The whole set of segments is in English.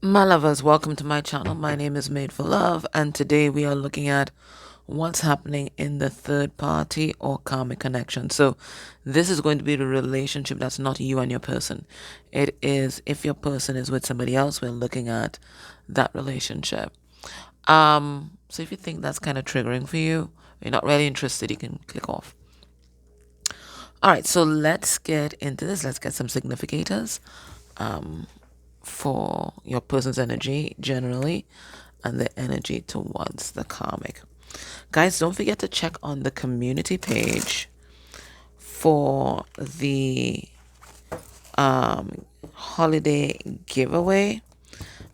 My lovers, welcome to my channel. My name is Made for Love, and today we are looking at what's happening in the third party or karmic connection. So, this is going to be the relationship that's not you and your person. It is if your person is with somebody else, we're looking at that relationship. So if you think that's kind of triggering for you, you're not really interested, you can click off. All right, so let's get into this. Let's get some significators for your person's energy generally and the energy towards the karmic. Guys, don't forget to check on the community page for the holiday giveaway.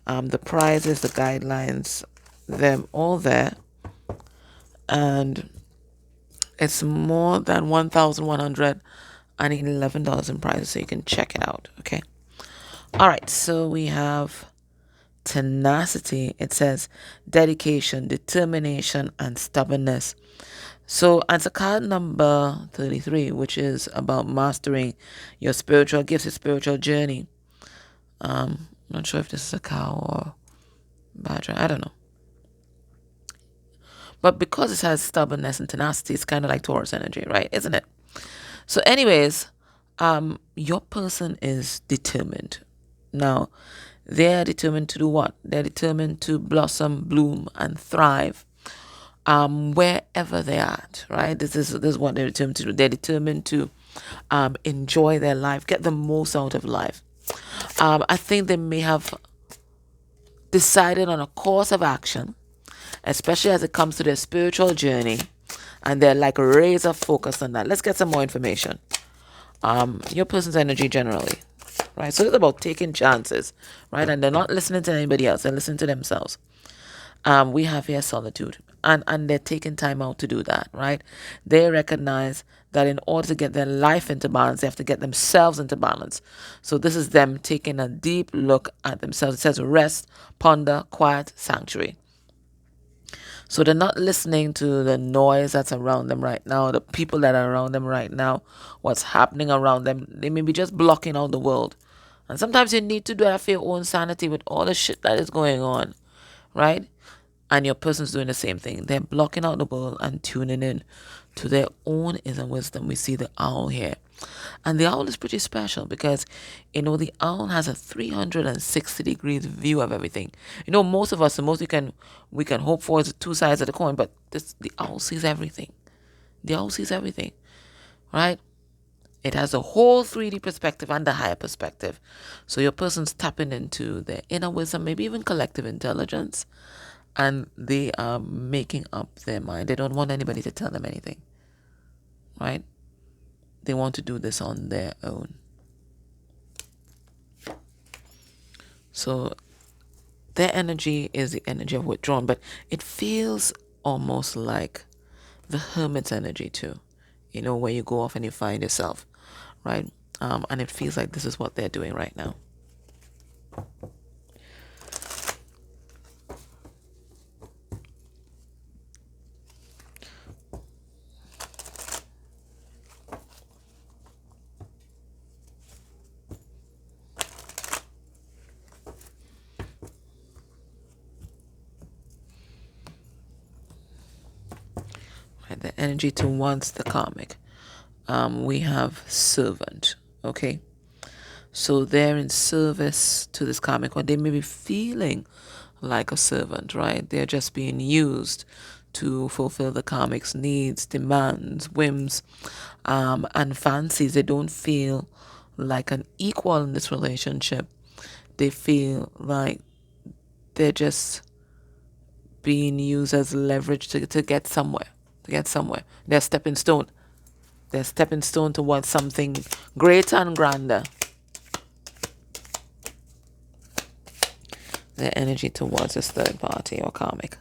The prizes, the guidelines, them all there. And it's more than $1,111 in prizes, so you can check it out, okay? All right, so we have tenacity. It says dedication, determination, and stubbornness. So it's a card number 33, which is about mastering your spiritual gifts, your spiritual journey. I'm not sure if this is a cow or badger. I don't know. But because it has stubbornness and tenacity, it's kind of like Taurus energy, right? Isn't it? So anyways, your person is determined. Now, they're determined to do what? They're determined to blossom, bloom, and thrive wherever they're at, right? This is what they're determined to do. They're determined to enjoy their life, get the most out of life. I think they may have decided on a course of action, especially as it comes to their spiritual journey, and they're like razor focused on that. Let's get some more information. Your person's energy generally, right? So it's about taking chances, right? And they're not listening to anybody else, they're listening to themselves. We have here solitude, and they're taking time out to do that, right? They recognize that in order to get their life into balance, they have to get themselves into balance. So this is them taking a deep look at themselves. It says rest, ponder, quiet, sanctuary. So they're not listening to the noise that's around them right now, the people that are around them right now, what's happening around them. They may be just blocking out the world. And sometimes you need to do that for your own sanity with all the shit that is going on, right? And your person's doing the same thing. They're blocking out the world and tuning in to their own inner wisdom. We see the owl here. And the owl is pretty special because, the owl has a 360 degrees view of everything. Most of us, the most we can hope for is the two sides of the coin, but the owl sees everything. The owl sees everything, right? It has a whole 3D perspective and the higher perspective. So your person's tapping into their inner wisdom, maybe even collective intelligence, and they are making up their mind. They don't want anybody to tell them anything, right? They want to do this on their own. So their energy is the energy of withdrawn, but it feels almost like the hermit's energy too, where you go off and you find yourself, right? And it feels like this is what they're doing right now. Right? The energy towards the karmic. We have servant, okay? So they're in service to this karmic, or they may be feeling like a servant, right? They're just being used to fulfill the karmic's needs, demands, whims, and fancies. They don't feel like an equal in this relationship. They feel like they're just being used as leverage to get somewhere, They're stepping stone. They're stepping stone towards something greater and grander. Their energy towards this third party or karmic.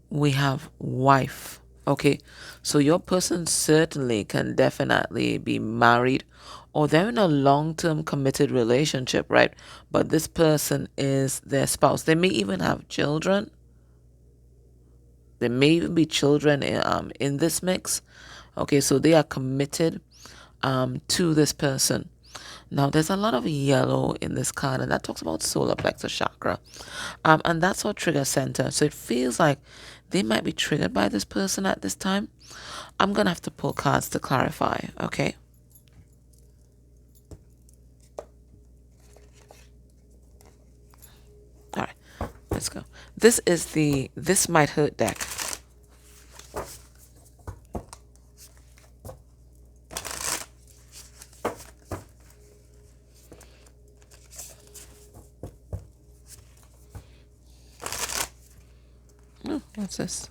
We have wife. Okay, so your person certainly can definitely be married, or they're in a long-term committed relationship, right? But this person is their spouse. They may even have children. There may even be children in this mix. Okay, so they are committed to this person. Now, there's a lot of yellow in this card, and that talks about solar plexus chakra. And that's our trigger center. So it feels like they might be triggered by this person at this time. I'm going to have to pull cards to clarify, okay? All right, let's go. This is the This Might Hurt deck. Oh, what's this?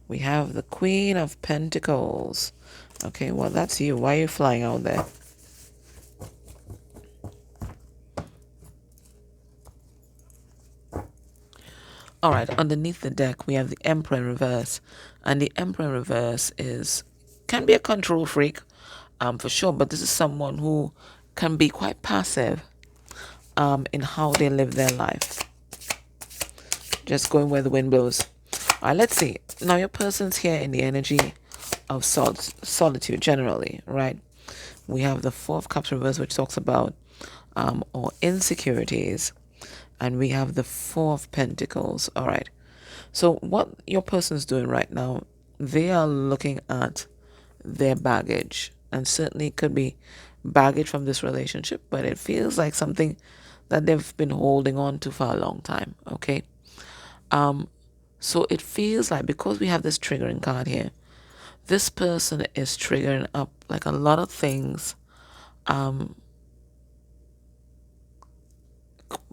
We have the Queen of Pentacles. Okay, well, that's you. Why are you flying out there? All right, underneath the deck, we have the Emperor in reverse. And the Emperor in reverse can be a control freak, for sure, but this is someone who can be quite passive in how they live their life. Just going where the wind blows. All right, let's see. Now, your person's here in the energy of solitude generally, right? We have the Four of Cups reverse, which talks about or insecurities. And we have the Four of Pentacles. All right. So what your person's doing right now, they are looking at their baggage. And certainly it could be baggage from this relationship, but it feels like something that they've been holding on to for a long time. Okay. So it feels like, because we have this triggering card here, this person is triggering up like a lot of things.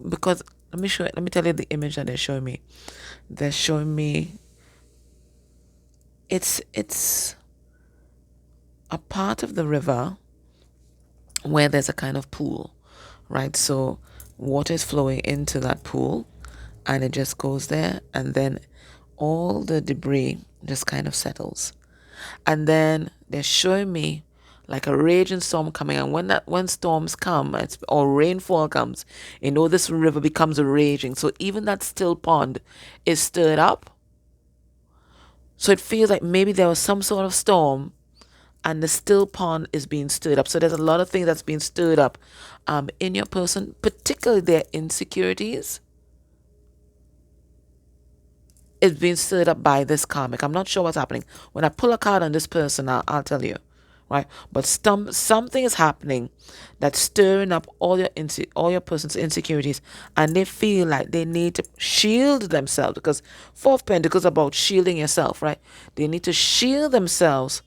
Because let me tell you the image that they're showing me. They're showing me it's a part of the river where there's a kind of pool, right? So water is flowing into that pool and it just goes there, and then all the debris just kind of settles. And then they're showing me like a raging storm coming, and when storms come, or rainfall comes, this river becomes a raging. So even that still pond is stirred up. So it feels like maybe there was some sort of storm and the still pond is being stirred up. So there's a lot of things that's being stirred up in your person, particularly their insecurities. It's being stirred up by this karmic. I'm not sure what's happening. When I pull a card on this person, I'll tell you, right? But something is happening that's stirring up all your person's insecurities, and they feel like they need to shield themselves, because Fourth Pentacles is about shielding yourself, right? They need to shield themselves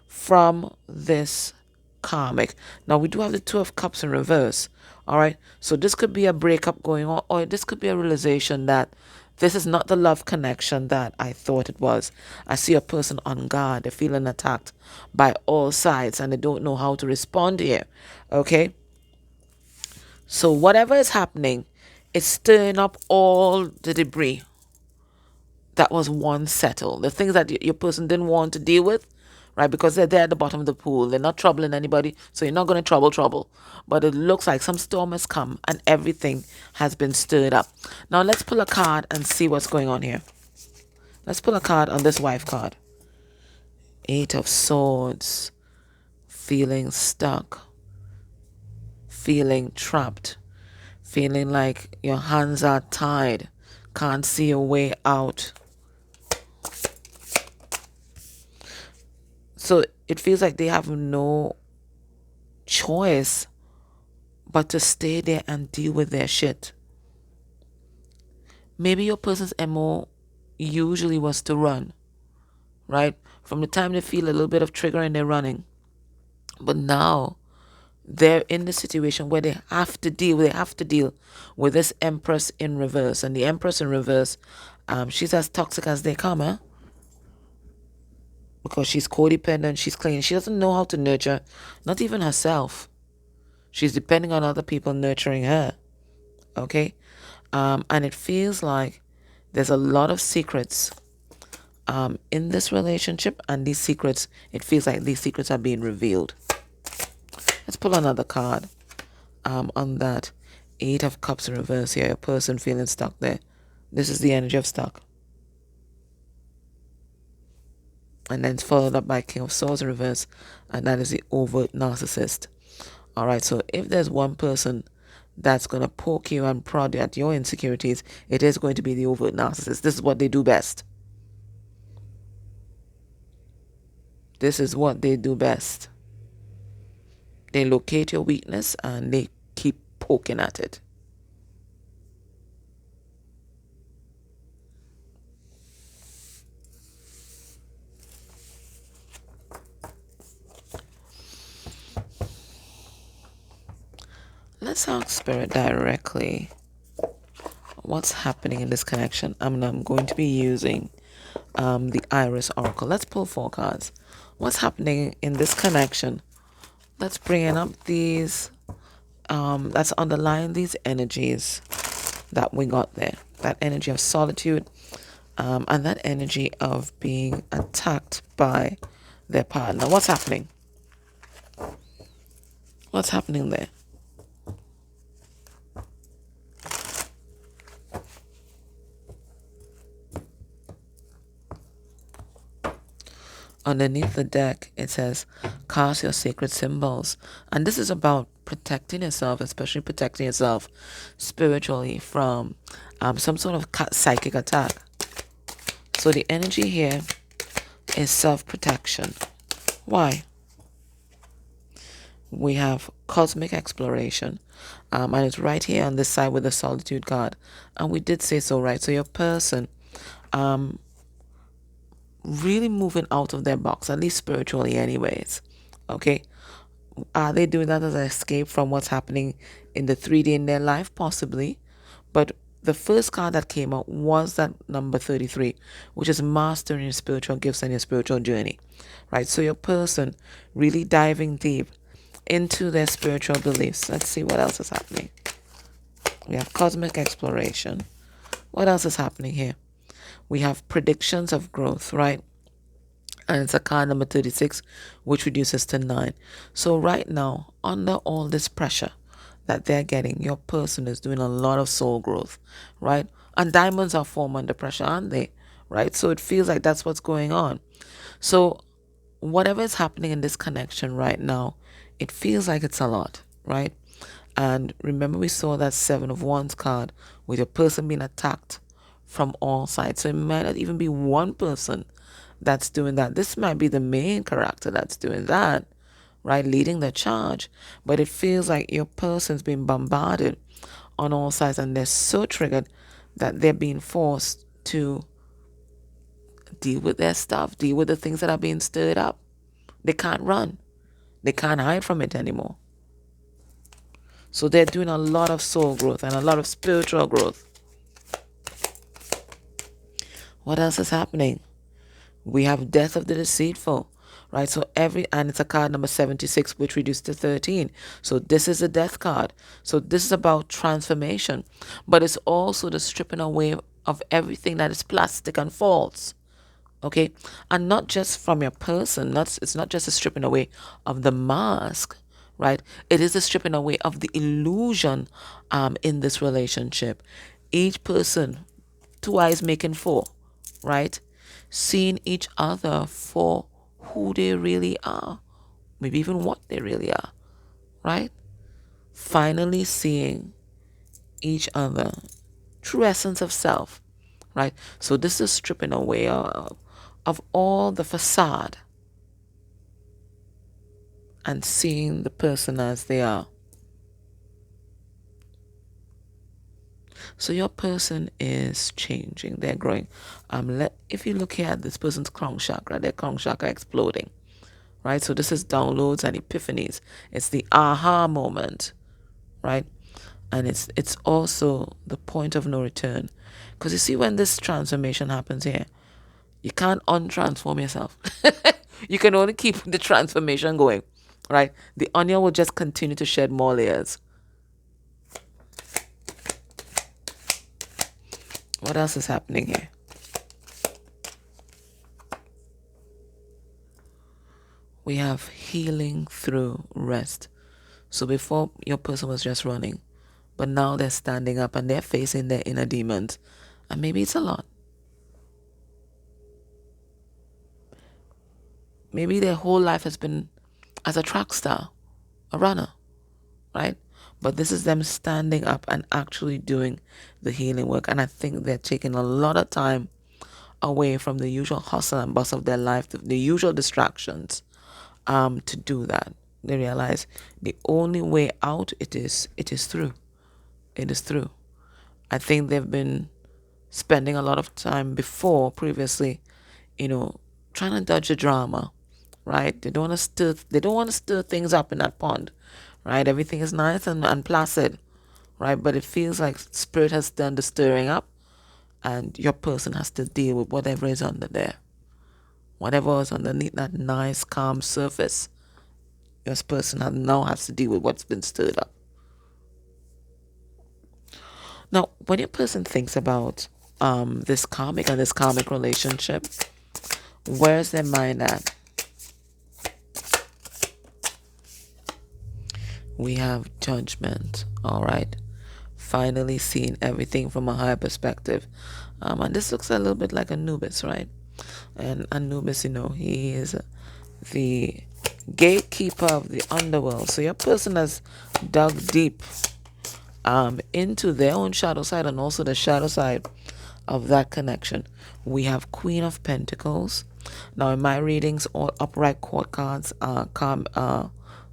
from this karmic. Now we do have the Two of Cups in reverse. All right, so this could be a breakup going on, or this could be a realization that this is not the love connection that I thought it was. I see a person on guard. They're feeling attacked by all sides and they don't know how to respond here. Okay, so whatever is happening, it's stirring up all the debris that was once settled. The things that your person didn't want to deal with, right? Because they're there at the bottom of the pool. They're not troubling anybody, so you're not going to trouble. But it looks like some storm has come and everything has been stirred up. Now let's pull a card and see what's going on here. Let's pull a card on this wife card. Eight of Swords. Feeling stuck. Feeling trapped. Feeling like your hands are tied. Can't see a way out. So it feels like they have no choice but to stay there and deal with their shit. Maybe your person's MO usually was to run, right? From the time they feel a little bit of trigger and they're running. But now they're in the situation where they have to deal with this Empress in reverse. And the Empress in reverse, she's as toxic as they come, huh? Because she's codependent, she's clingy. She doesn't know how to nurture, not even herself. She's depending on other people nurturing her. Okay? And it feels like there's a lot of secrets in this relationship. And these secrets, it feels like these secrets are being revealed. Let's pull another card on that. Eight of Cups in reverse here. A person feeling stuck there. This is the energy of stuck. And then it's followed up by King of Swords in reverse. And that is the overt narcissist. All right, so if there's one person that's going to poke you and prod at your insecurities, it is going to be the overt narcissist. This is what they do best. This is what they do best. They locate your weakness and they keep poking at it. Let's ask Spirit directly what's happening in this connection. I'm going to be using the Iris Oracle. Let's pull 4 cards. What's happening in this connection? Let's bring up these, let's underline these energies that we got there. That energy of solitude and that energy of being attacked by their partner. What's happening? What's happening there? Underneath the deck, it says, cast your sacred symbols. And this is about protecting yourself, especially protecting yourself spiritually from some sort of psychic attack. So the energy here is self-protection. Why? We have cosmic exploration. And it's right here on this side with the solitude card. And we did say so, right? So your person really moving out of their box, at least spiritually anyways. Okay? Are they doing that as an escape from what's happening in the 3D in their life? Possibly. But the first card that came out was that number 33, which is mastering your spiritual gifts and your spiritual journey. Right? So your person really diving deep into their spiritual beliefs. Let's see what else is happening. We have cosmic exploration. What else is happening here? We have predictions of growth, right? And it's a card number 36, which reduces to 9. So right now, under all this pressure that they're getting, your person is doing a lot of soul growth, right? And diamonds are formed under pressure, aren't they? Right? So it feels like that's what's going on. So whatever is happening in this connection right now, it feels like it's a lot, right? And remember, we saw that 7 of Wands card with your person being attacked from all sides. So it might not even be one person that's doing that. This might be the main character that's doing that, right? Leading the charge. But it feels like your person's being bombarded on all sides and they're so triggered that they're being forced to deal with their stuff, deal with the things that are being stirred up. They can't run. They can't hide from it anymore. So they're doing a lot of soul growth and a lot of spiritual growth. What else is happening? We have death of the deceitful, right? So and it's a card number 76, which reduced to 13. So this is a death card. So this is about transformation, but it's also the stripping away of everything that is plastic and false. Okay? And not just from your person. It's not just a stripping away of the mask, right? It is a stripping away of the illusion in this relationship. Each person, 2 eyes making 4, right? Seeing each other for who they really are, maybe even what they really are, right? Finally seeing each other, true essence of self, right? So this is stripping away of all the facade and seeing the person as they are. So your person is changing. They're growing. If you look here at this person's crown chakra, their crown chakra exploding, right? So this is downloads and epiphanies. It's the aha moment, right? And it's also the point of no return. Because you see, when this transformation happens here, you can't untransform yourself. You can only keep the transformation going, right? The onion will just continue to shed more layers. What else is happening here? We have healing through rest. So before, your person was just running, but now they're standing up and they're facing their inner demons. And maybe it's a lot. Maybe their whole life has been as a track star, a runner, right? But this is them standing up and actually doing the healing work. And I think they're taking a lot of time away from the usual hustle and bustle of their life, the usual distractions, to do that. They realize the only way out it is through. It is through. I think they've been spending a lot of time previously, you know, trying to dodge the drama, right? They don't want to stir things up in that pond, right? Everything is nice and placid, right? But it feels like spirit has done the stirring up, and your person has to deal with whatever is under there. Whatever is underneath that nice, calm surface, your person now has to deal with what's been stirred up. Now, when your person thinks about this karmic relationship, where's their mind at? We have judgment, all right? Finally seeing everything from a higher perspective. And this looks a little bit like Anubis, right? And Anubis, he is the gatekeeper of the underworld. So your person has dug deep into their own shadow side and also the shadow side of that connection. We have Queen of Pentacles. Now in my readings, all upright court cards are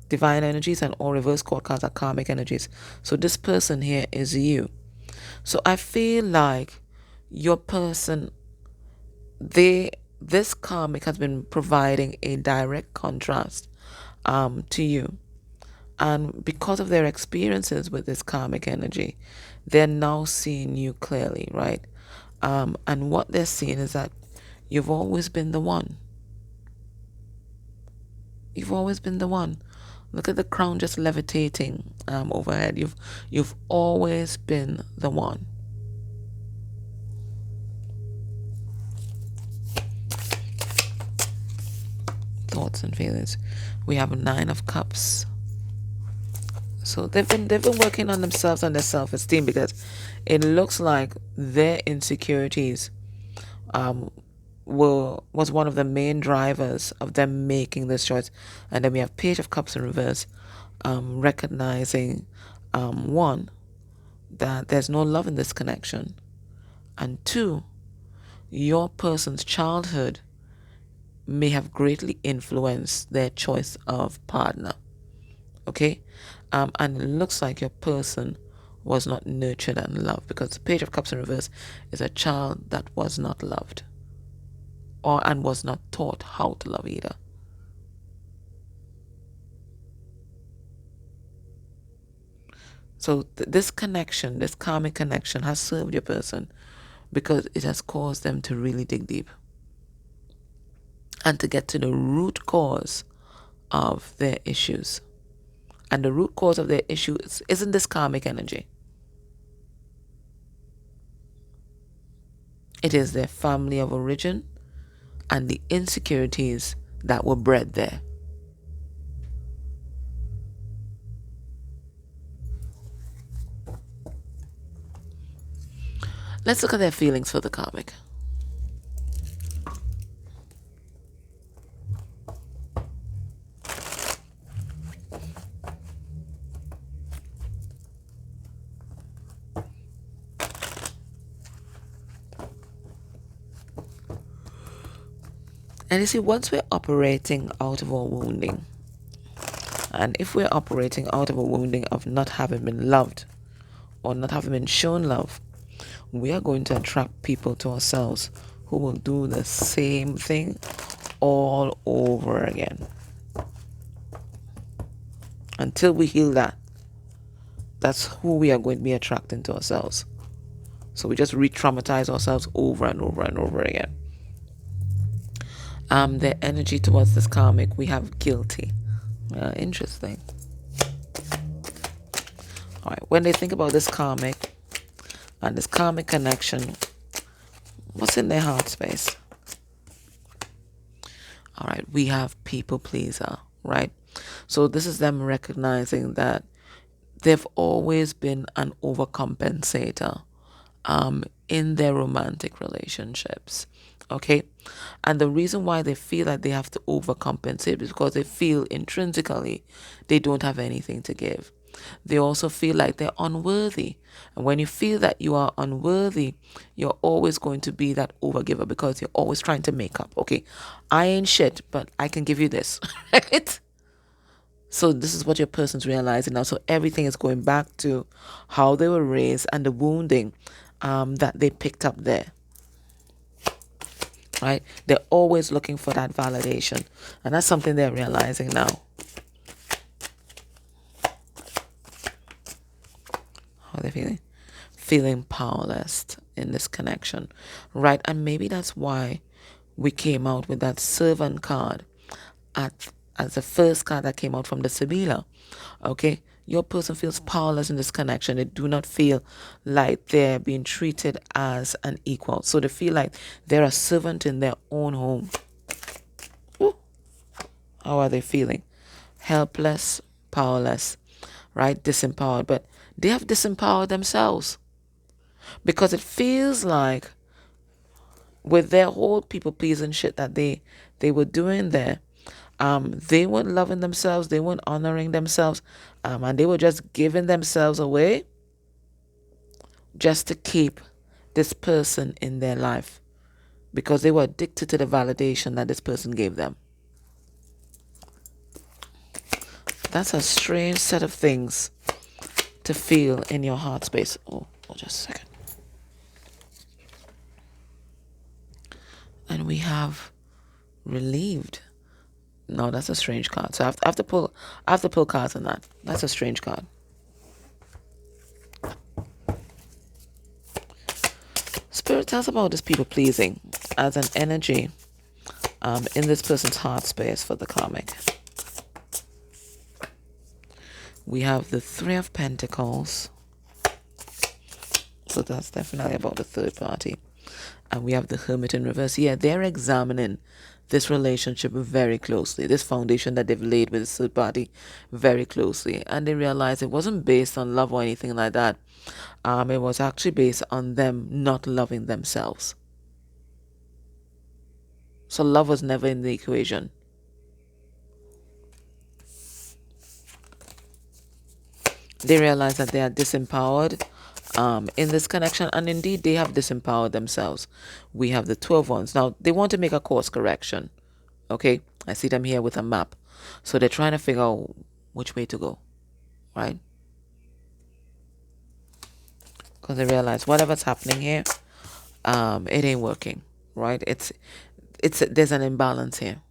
divine energies, and all reverse court cards are karmic energies. So this person here is you. So I feel like your person, this karmic has been providing a direct contrast to you. And because of their experiences with this karmic energy, they're now seeing you clearly, right? And what they're seeing is that you've always been the one. You've always been the one. Look at the crown just levitating overhead. You've always been the one. Thoughts and feelings. We have 9 of Cups. So they've been working on themselves and their self-esteem, because it looks like their insecurities was one of the main drivers of them making this choice. And then we have Page of Cups in reverse, recognizing one, that there's no love in this connection, and 2, your person's childhood may have greatly influenced their choice of partner. Okay? And it looks like your person was not nurtured and loved, because the Page of Cups in reverse is a child that was not loved, and was not taught how to love either. So this connection, this karmic connection, has served your person, because it has caused them to really dig deep and to get to the root cause of their issues. And the root cause of their issues isn't this karmic energy. It is their family of origin and the insecurities that were bred there. Let's look at their feelings for the karmic. And you see, once we're operating out of our wounding, and if we're operating out of a wounding of not having been loved or not having been shown love, we are going to attract people to ourselves who will do the same thing all over again. Until we heal that, that's who we are going to be attracting to ourselves. So we just re-traumatize ourselves over and over and over again. The energy towards this karmic, we have guilty. Interesting. All right, when they think about this karmic and this karmic connection, what's in their heart space? All right, we have people pleaser, right? So this is them recognizing that they've always been an overcompensator in their romantic relationships. Okay? And the reason why they feel like they have to overcompensate is because they feel intrinsically they don't have anything to give. They also feel like they're unworthy. And when you feel that you are unworthy, you're always going to be that overgiver because you're always trying to make up. Okay, I ain't shit, but I can give you this. Right? So this is what your person's realizing now. So everything is going back to how they were raised and the wounding that they picked up there. Right? They're always looking for that validation. And that's something they're realizing now. How are they feeling? Feeling powerless in this connection. Right? And maybe that's why we came out with that servant card as the first card that came out from the Sibila. Okay? Your person feels powerless in this connection. They do not feel like they're being treated as an equal. So they feel like they're a servant in their own home. Ooh. How are they feeling? Helpless, powerless, right? Disempowered. But they have disempowered themselves because it feels like with their whole people pleasing shit that they were doing there, they weren't loving themselves, they weren't honoring themselves, and they were just giving themselves away just to keep this person in their life because they were addicted to the validation that this person gave them. That's a strange set of things to feel in your heart space. Oh, just a second. And we have relieved. No, that's a strange card. So I have to pull cards on that. That's a strange card. Spirit tells about this people pleasing as an energy in this person's heart space for the karmic. We have the Three of Pentacles. So that's definitely about the third party. And we have the Hermit in reverse. Yeah, they're examining this relationship very closely. This foundation that they've laid with the third party very closely. And they realize it wasn't based on love or anything like that. It was actually based on them not loving themselves. So love was never in the equation. They realize that they are disempowered in this connection, and indeed they have disempowered themselves. We have the 12 ones. Now, they want to make a course correction. Okay? I see them here with a map. So they're trying to figure out which way to go. Right? Because they realize whatever's happening here, it ain't working. Right? There's an imbalance here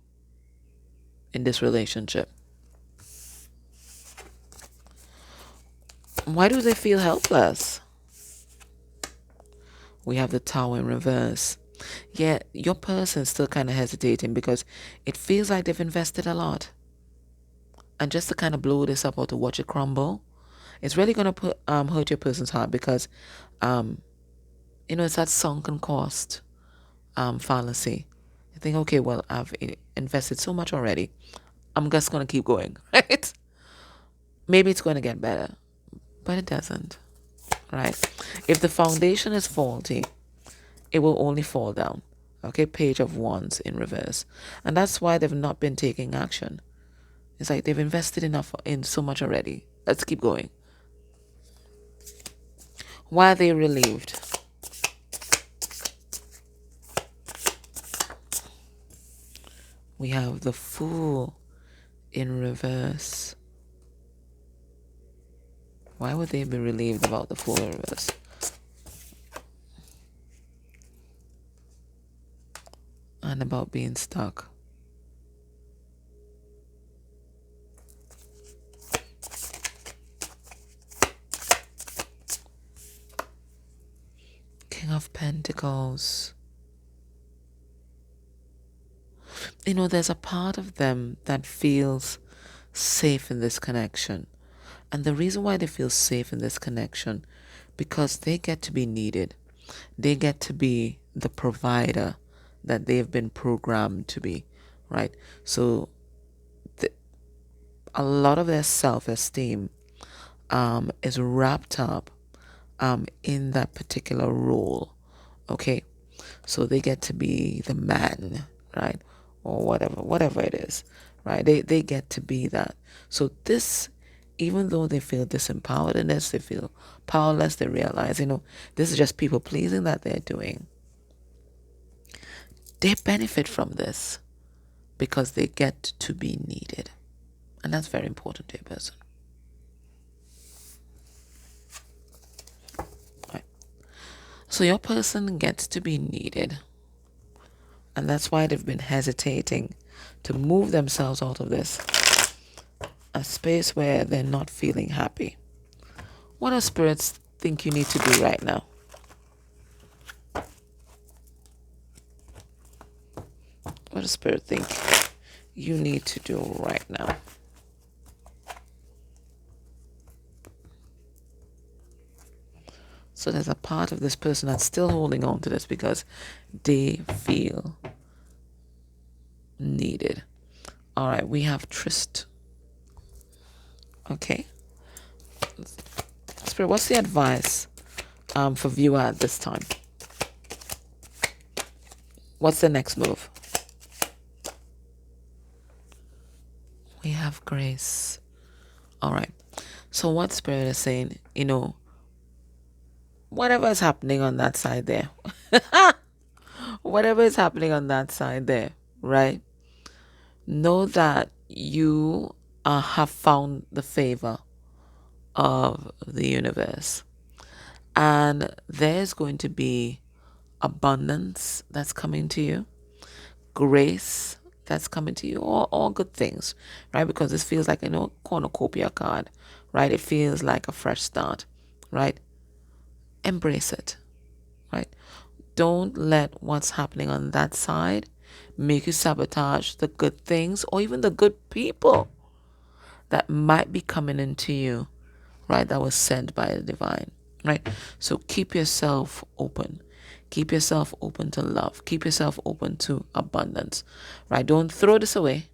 in this relationship. Why do they feel helpless? We have the Tower in reverse. Yeah, your person's still kind of hesitating because it feels like they've invested a lot. And just to kind of blow this up or to watch it crumble, it's really going to hurt your person's heart because, it's that sunken cost fallacy. You think, okay, well, I've invested so much already. I'm just going to keep going, right? Maybe it's going to get better, but it doesn't, right? If the foundation is faulty, it will only fall down. Okay, Page of Wands in reverse. And that's why they've not been taking action. It's like they've invested enough in so much already. Let's keep going. Why are they relieved? We have the Fool in reverse. Why would they be relieved about the Fool in reverse? And about being stuck. King of Pentacles. There's a part of them that feels safe in this connection. And the reason why they feel safe in this connection, because they get to be needed. They get to be the provider that they've been programmed to be, right? So a lot of their self-esteem is wrapped up in that particular role, okay? So they get to be the man, right? Or whatever it is, right? They get to be that. So this even though they feel disempowered in this, they feel powerless, they realize, this is just people pleasing that they're doing. They benefit from this because they get to be needed. And that's very important to a person. Right. So your person gets to be needed. And that's why they've been hesitating to move themselves out of this, a space where they're not feeling happy. What do spirits think you need to do right now? What does spirit think you need to do right now? So there's a part of this person that's still holding on to this because they feel needed. All right, we have Trist. Okay. Spirit, what's the advice for viewer at this time? What's the next move? We have Grace. All right. So what Spirit is saying, whatever is happening on that side there, whatever is happening on that side there, right? Know that you have found the favor of the universe. And there's going to be abundance that's coming to you, grace that's coming to you, all good things, right? Because this feels like a cornucopia card, right? It feels like a fresh start, right? Embrace it, right? Don't let what's happening on that side make you sabotage the good things or even the good people that might be coming into you, right? That was sent by the divine, right? So keep yourself open. Keep yourself open to love. Keep yourself open to abundance, right? Don't throw this away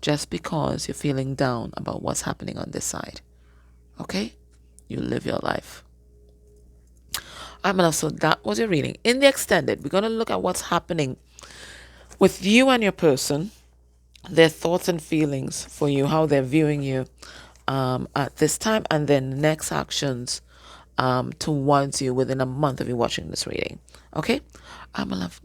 just because you're feeling down about what's happening on this side, okay? You live your life. I'm enough. So that was your reading. In the extended, we're going to look at what's happening with you and your person, their thoughts and feelings for you, how they're viewing you at this time, and then next actions towards you within a month of you watching this reading. Okay? I'm a love.